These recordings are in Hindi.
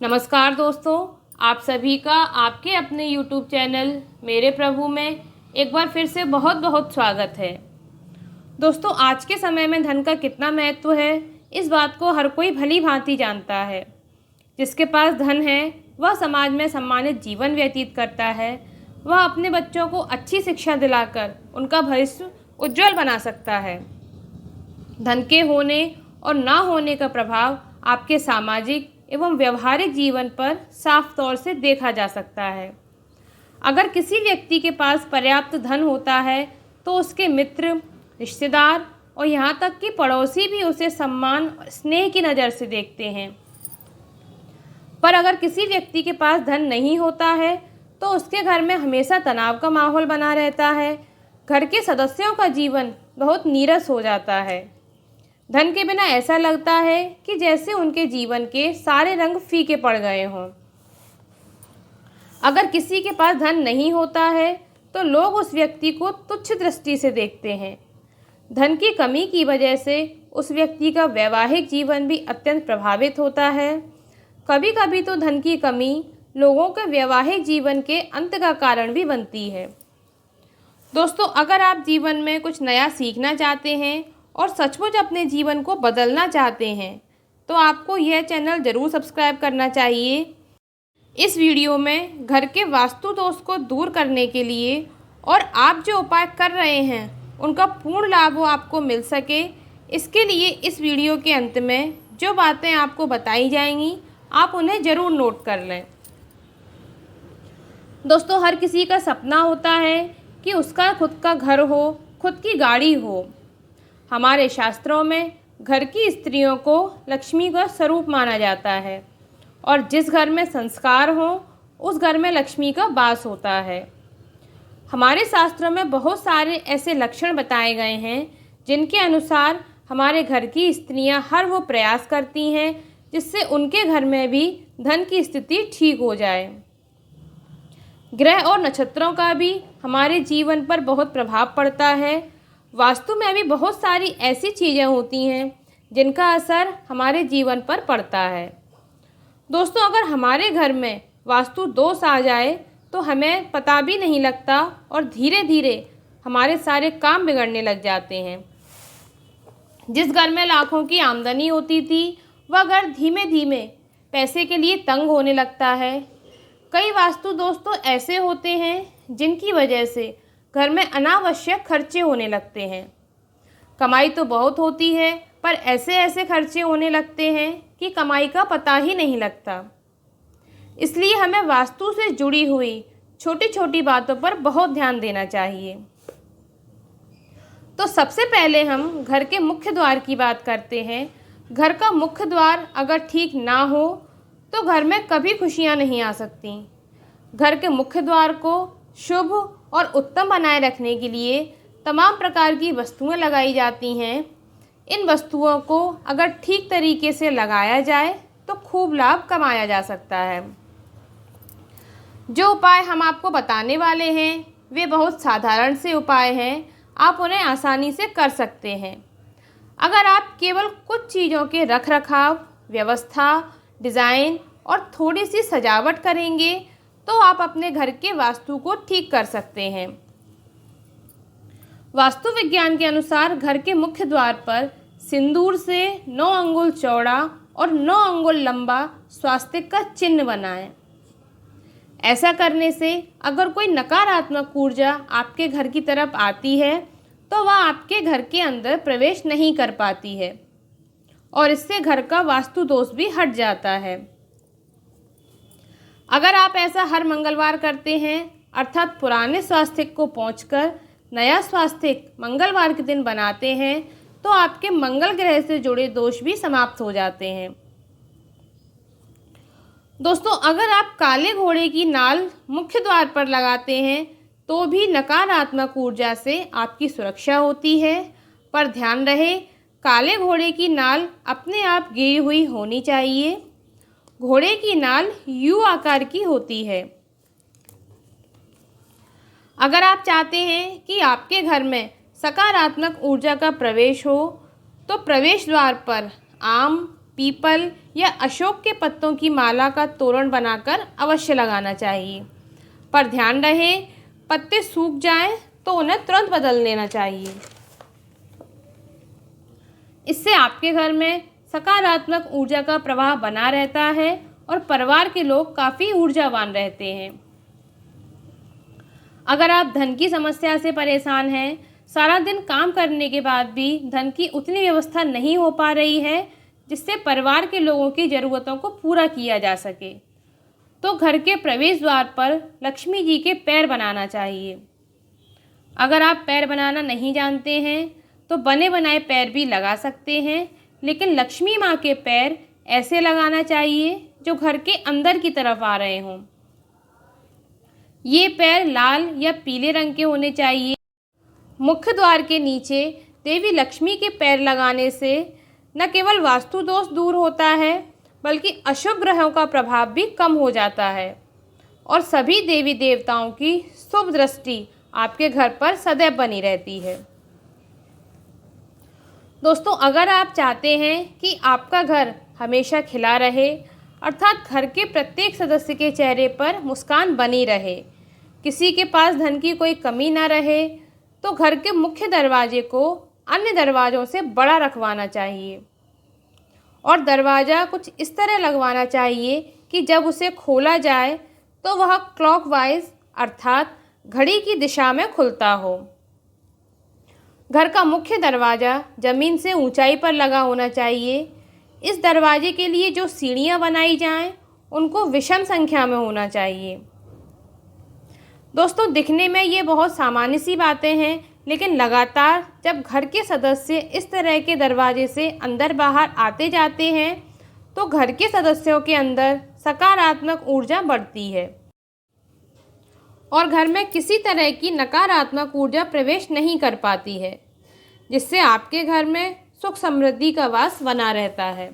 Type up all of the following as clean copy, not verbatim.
नमस्कार दोस्तों, आप सभी का आपके अपने YouTube चैनल मेरे प्रभु में एक बार फिर से बहुत बहुत स्वागत है। दोस्तों, आज के समय में धन का कितना महत्व है, इस बात को हर कोई भली भांति जानता है। जिसके पास धन है वह समाज में सम्मानित जीवन व्यतीत करता है। वह अपने बच्चों को अच्छी शिक्षा दिलाकर उनका भविष्य उज्जवल बना सकता है। धन के होने और ना होने का प्रभाव आपके सामाजिक एवं व्यवहारिक जीवन पर साफ तौर से देखा जा सकता है। अगर किसी व्यक्ति के पास पर्याप्त धन होता है तो उसके मित्र, रिश्तेदार और यहाँ तक कि पड़ोसी भी उसे सम्मान और स्नेह की नज़र से देखते हैं। पर अगर किसी व्यक्ति के पास धन नहीं होता है तो उसके घर में हमेशा तनाव का माहौल बना रहता है। घर के सदस्यों का जीवन बहुत नीरस हो जाता है। धन के बिना ऐसा लगता है कि जैसे उनके जीवन के सारे रंग फीके पड़ गए हों। अगर किसी के पास धन नहीं होता है तो लोग उस व्यक्ति को तुच्छ दृष्टि से देखते हैं। धन की कमी की वजह से उस व्यक्ति का वैवाहिक जीवन भी अत्यंत प्रभावित होता है। कभी कभी तो धन की कमी लोगों के वैवाहिक जीवन के अंत का कारण भी बनती है। दोस्तों, अगर आप जीवन में कुछ नया सीखना चाहते हैं और सचमुच अपने जीवन को बदलना चाहते हैं तो आपको यह चैनल ज़रूर सब्सक्राइब करना चाहिए। इस वीडियो में घर के वास्तु दोष को दूर करने के लिए और आप जो उपाय कर रहे हैं उनका पूर्ण लाभ वो आपको मिल सके, इसके लिए इस वीडियो के अंत में जो बातें आपको बताई जाएंगी आप उन्हें ज़रूर नोट कर लें। दोस्तों, हर किसी का सपना होता है कि उसका खुद का घर हो, खुद की गाड़ी हो। हमारे शास्त्रों में घर की स्त्रियों को लक्ष्मी का स्वरूप माना जाता है और जिस घर में संस्कार हो उस घर में लक्ष्मी का वास होता है। हमारे शास्त्रों में बहुत सारे ऐसे लक्षण बताए गए हैं जिनके अनुसार हमारे घर की स्त्रियां हर वो प्रयास करती हैं जिससे उनके घर में भी धन की स्थिति ठीक हो जाए। ग्रह और नक्षत्रों का भी हमारे जीवन पर बहुत प्रभाव पड़ता है। वास्तु में भी बहुत सारी ऐसी चीज़ें होती हैं जिनका असर हमारे जीवन पर पड़ता है। दोस्तों, अगर हमारे घर में वास्तु दोष आ जाए तो हमें पता भी नहीं लगता और धीरे धीरे हमारे सारे काम बिगड़ने लग जाते हैं। जिस घर में लाखों की आमदनी होती थी वह घर धीमे धीमे पैसे के लिए तंग होने लगता है। कई वास्तु दोष तो ऐसे होते हैं जिनकी वजह से घर में अनावश्यक खर्चे होने लगते हैं। कमाई तो बहुत होती है पर ऐसे ऐसे खर्चे होने लगते हैं कि कमाई का पता ही नहीं लगता। इसलिए हमें वास्तु से जुड़ी हुई छोटी छोटी बातों पर बहुत ध्यान देना चाहिए। तो सबसे पहले हम घर के मुख्य द्वार की बात करते हैं। घर का मुख्य द्वार अगर ठीक ना हो तो घर में कभी खुशियां नहीं आ सकती। घर के मुख्य द्वार को शुभ और उत्तम बनाए रखने के लिए तमाम प्रकार की वस्तुएं लगाई जाती हैं। इन वस्तुओं को अगर ठीक तरीके से लगाया जाए तो खूब लाभ कमाया जा सकता है। जो उपाय हम आपको बताने वाले हैं वे बहुत साधारण से उपाय हैं, आप उन्हें आसानी से कर सकते हैं। अगर आप केवल कुछ चीज़ों के रख रखाव, व्यवस्था, डिज़ाइन और थोड़ी सी सजावट करेंगे तो आप अपने घर के वास्तु को ठीक कर सकते हैं। वास्तु विज्ञान के अनुसार घर के मुख्य द्वार पर सिंदूर से 9 अंगुल चौड़ा और 9 अंगुल लंबा स्वास्तिक का चिन्ह बनाएं। ऐसा करने से अगर कोई नकारात्मक ऊर्जा आपके घर की तरफ आती है तो वह आपके घर के अंदर प्रवेश नहीं कर पाती है और इससे घर का वास्तु दोष भी हट जाता है। अगर आप ऐसा हर मंगलवार करते हैं अर्थात पुराने स्वास्तिक को पोंछकर नया स्वास्तिक मंगलवार के दिन बनाते हैं तो आपके मंगल ग्रह से जुड़े दोष भी समाप्त हो जाते हैं। दोस्तों, अगर आप काले घोड़े की नाल मुख्य द्वार पर लगाते हैं तो भी नकारात्मक ऊर्जा से आपकी सुरक्षा होती है, पर ध्यान रहे काले घोड़े की नाल अपने आप गिरी हुई होनी चाहिए। घोड़े की नाल यू आकार की होती है। अगर आप चाहते हैं कि आपके घर में सकारात्मक ऊर्जा का प्रवेश हो तो प्रवेश द्वार पर आम, पीपल या अशोक के पत्तों की माला का तोरण बनाकर अवश्य लगाना चाहिए। पर ध्यान रहे, पत्ते सूख जाएं तो उन्हें तुरंत बदल देना चाहिए। इससे आपके घर में सकारात्मक ऊर्जा का प्रवाह बना रहता है और परिवार के लोग काफ़ी ऊर्जावान रहते हैं। अगर आप धन की समस्या से परेशान हैं, सारा दिन काम करने के बाद भी धन की उतनी व्यवस्था नहीं हो पा रही है जिससे परिवार के लोगों की ज़रूरतों को पूरा किया जा सके, तो घर के प्रवेश द्वार पर लक्ष्मी जी के पैर बनाना चाहिए। अगर आप पैर बनाना नहीं जानते हैं तो बने बनाए पैर भी लगा सकते हैं, लेकिन लक्ष्मी माँ के पैर ऐसे लगाना चाहिए जो घर के अंदर की तरफ आ रहे हों। ये पैर लाल या पीले रंग के होने चाहिए। मुख्य द्वार के नीचे देवी लक्ष्मी के पैर लगाने से न केवल वास्तु दोष दूर होता है, बल्कि अशुभ ग्रहों का प्रभाव भी कम हो जाता है और सभी देवी देवताओं की शुभ दृष्टि आपके घर पर सदैव बनी रहती है। दोस्तों, अगर आप चाहते हैं कि आपका घर हमेशा खिला रहे, अर्थात घर के प्रत्येक सदस्य के चेहरे पर मुस्कान बनी रहे, किसी के पास धन की कोई कमी ना रहे, तो घर के मुख्य दरवाजे को अन्य दरवाज़ों से बड़ा रखवाना चाहिए और दरवाज़ा कुछ इस तरह लगवाना चाहिए कि जब उसे खोला जाए तो वह क्लॉकवाइज अर्थात घड़ी की दिशा में खुलता हो। घर का मुख्य दरवाज़ा ज़मीन से ऊंचाई पर लगा होना चाहिए। इस दरवाजे के लिए जो सीढ़ियाँ बनाई जाएं, उनको विषम संख्या में होना चाहिए। दोस्तों, दिखने में ये बहुत सामान्य सी बातें हैं, लेकिन लगातार जब घर के सदस्य इस तरह के दरवाजे से अंदर बाहर आते जाते हैं तो घर के सदस्यों के अंदर सकारात्मक ऊर्जा बढ़ती है और घर में किसी तरह की नकारात्मक ऊर्जा प्रवेश नहीं कर पाती है, जिससे आपके घर में सुख समृद्धि का वास बना रहता है।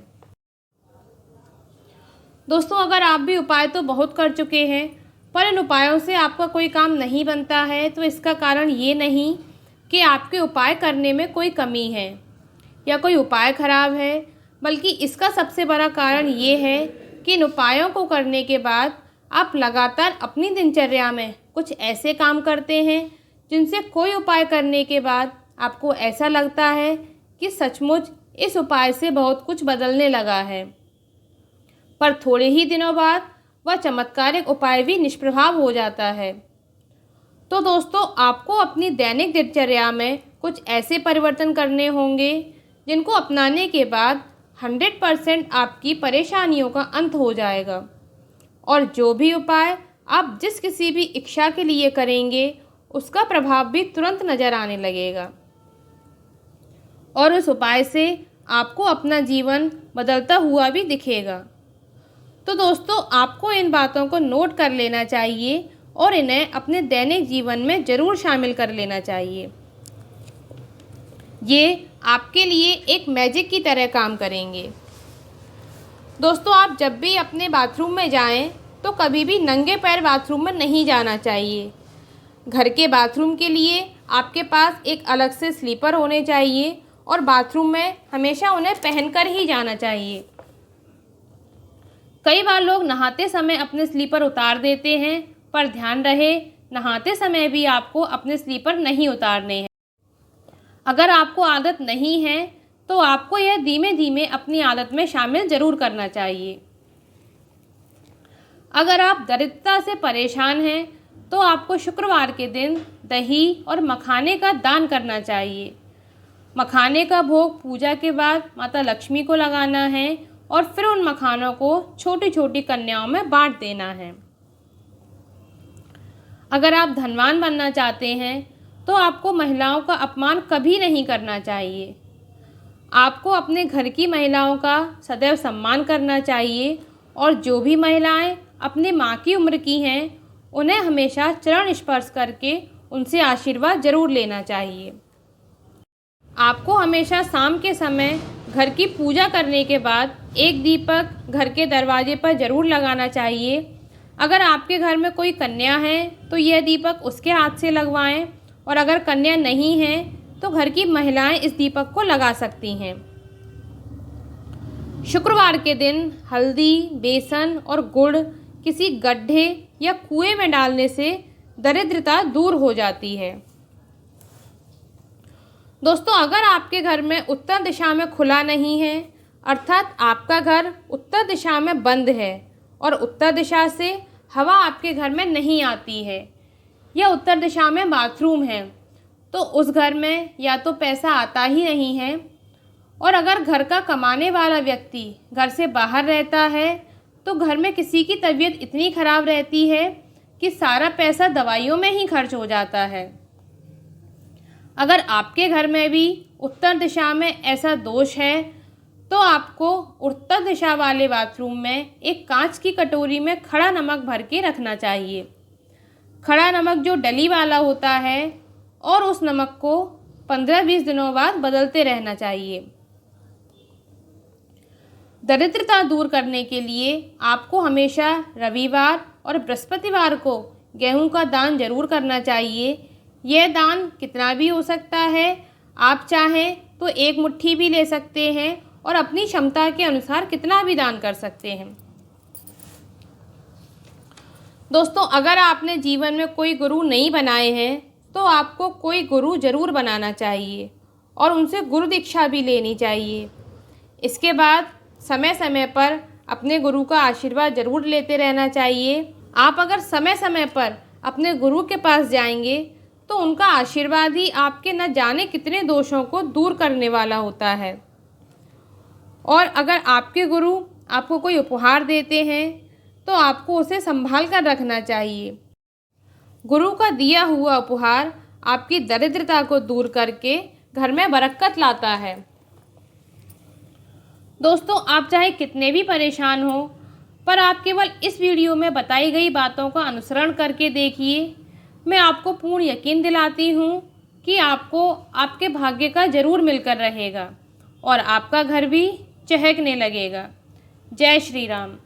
दोस्तों, अगर आप भी उपाय तो बहुत कर चुके हैं, पर इन उपायों से आपका कोई काम नहीं बनता है, तो इसका कारण ये नहीं कि आपके उपाय करने में कोई कमी है या कोई उपाय खराब है, बल्कि इसका सबसे बड़ा कारण ये है कि इन उपायों को करने के बाद आप लगातार अपनी दिनचर्या में कुछ ऐसे काम करते हैं जिनसे कोई उपाय करने के बाद आपको ऐसा लगता है कि सचमुच इस उपाय से बहुत कुछ बदलने लगा है, पर थोड़े ही दिनों बाद वह चमत्कारिक उपाय भी निष्प्रभाव हो जाता है। तो दोस्तों, आपको अपनी दैनिक दिनचर्या में कुछ ऐसे परिवर्तन करने होंगे जिनको अपनाने के बाद 100% आपकी परेशानियों का अंत हो जाएगा और जो भी उपाय आप जिस किसी भी इच्छा के लिए करेंगे उसका प्रभाव भी तुरंत नज़र आने लगेगा और उस उपाय से आपको अपना जीवन बदलता हुआ भी दिखेगा। तो दोस्तों, आपको इन बातों को नोट कर लेना चाहिए और इन्हें अपने दैनिक जीवन में ज़रूर शामिल कर लेना चाहिए। ये आपके लिए एक मैजिक की तरह काम करेंगे। दोस्तों, आप जब भी अपने बाथरूम में जाएं तो कभी भी नंगे पैर बाथरूम में नहीं जाना चाहिए। घर के बाथरूम के लिए आपके पास एक अलग से स्लीपर होने चाहिए और बाथरूम में हमेशा उन्हें पहनकर ही जाना चाहिए। कई बार लोग नहाते समय अपने स्लीपर उतार देते हैं, पर ध्यान रहे, नहाते समय भी आपको अपने स्लीपर नहीं उतारने हैं। अगर आपको आदत नहीं है तो आपको यह धीमे धीमे अपनी आदत में शामिल ज़रूर करना चाहिए। अगर आप दरिद्रता से परेशान हैं तो आपको शुक्रवार के दिन दही और मखाने का दान करना चाहिए। मखाने का भोग पूजा के बाद माता लक्ष्मी को लगाना है और फिर उन मखानों को छोटी छोटी कन्याओं में बांट देना है। अगर आप धनवान बनना चाहते हैं तो आपको महिलाओं का अपमान कभी नहीं करना चाहिए। आपको अपने घर की महिलाओं का सदैव सम्मान करना चाहिए और जो भी महिलाएं अपनी माँ की उम्र की हैं उन्हें हमेशा चरण स्पर्श करके उनसे आशीर्वाद जरूर लेना चाहिए। आपको हमेशा शाम के समय घर की पूजा करने के बाद एक दीपक घर के दरवाजे पर ज़रूर लगाना चाहिए। अगर आपके घर में कोई कन्या है तो यह दीपक उसके हाथ से लगवाएं और अगर कन्या नहीं है तो घर की महिलाएं इस दीपक को लगा सकती हैं। शुक्रवार के दिन हल्दी, बेसन और गुड़ किसी गड्ढे या कुएं में डालने से दरिद्रता दूर हो जाती है। दोस्तों, अगर आपके घर में उत्तर दिशा में खुला नहीं है, अर्थात आपका घर उत्तर दिशा में बंद है और उत्तर दिशा से हवा आपके घर में नहीं आती है, या उत्तर दिशा में बाथरूम है, तो उस घर में या तो पैसा आता ही नहीं है, और अगर घर का कमाने वाला व्यक्ति घर से बाहर रहता है तो घर में किसी की तबीयत इतनी ख़राब रहती है कि सारा पैसा दवाइयों में ही खर्च हो जाता है। अगर आपके घर में भी उत्तर दिशा में ऐसा दोष है तो आपको उत्तर दिशा वाले बाथरूम में एक कांच की कटोरी में खड़ा नमक भर के रखना चाहिए। खड़ा नमक जो डली वाला होता है, और उस नमक को 15-20 दिनों बाद बदलते रहना चाहिए। दरिद्रता दूर करने के लिए आपको हमेशा रविवार और बृहस्पतिवार को गेहूं का दान जरूर करना चाहिए। यह दान कितना भी हो सकता है, आप चाहें तो 1 मुट्ठी भी ले सकते हैं और अपनी क्षमता के अनुसार कितना भी दान कर सकते हैं। दोस्तों, अगर आपने जीवन में कोई गुरु नहीं बनाए हैं तो आपको कोई गुरु जरूर बनाना चाहिए और उनसे गुरु दीक्षा भी लेनी चाहिए। इसके बाद समय समय पर अपने गुरु का आशीर्वाद जरूर लेते रहना चाहिए। आप अगर समय समय पर अपने गुरु के पास जाएंगे तो उनका आशीर्वाद ही आपके न जाने कितने दोषों को दूर करने वाला होता है। और अगर आपके गुरु आपको कोई उपहार देते हैं तो आपको उसे संभाल कर रखना चाहिए। गुरु का दिया हुआ उपहार आपकी दरिद्रता को दूर करके घर में बरकत लाता है। दोस्तों, आप चाहे कितने भी परेशान हो, पर आप केवल इस वीडियो में बताई गई बातों का अनुसरण करके देखिए। मैं आपको पूर्ण यकीन दिलाती हूँ कि आपको आपके भाग्य का जरूर मिलकर रहेगा और आपका घर भी चहकने लगेगा। जय श्री राम।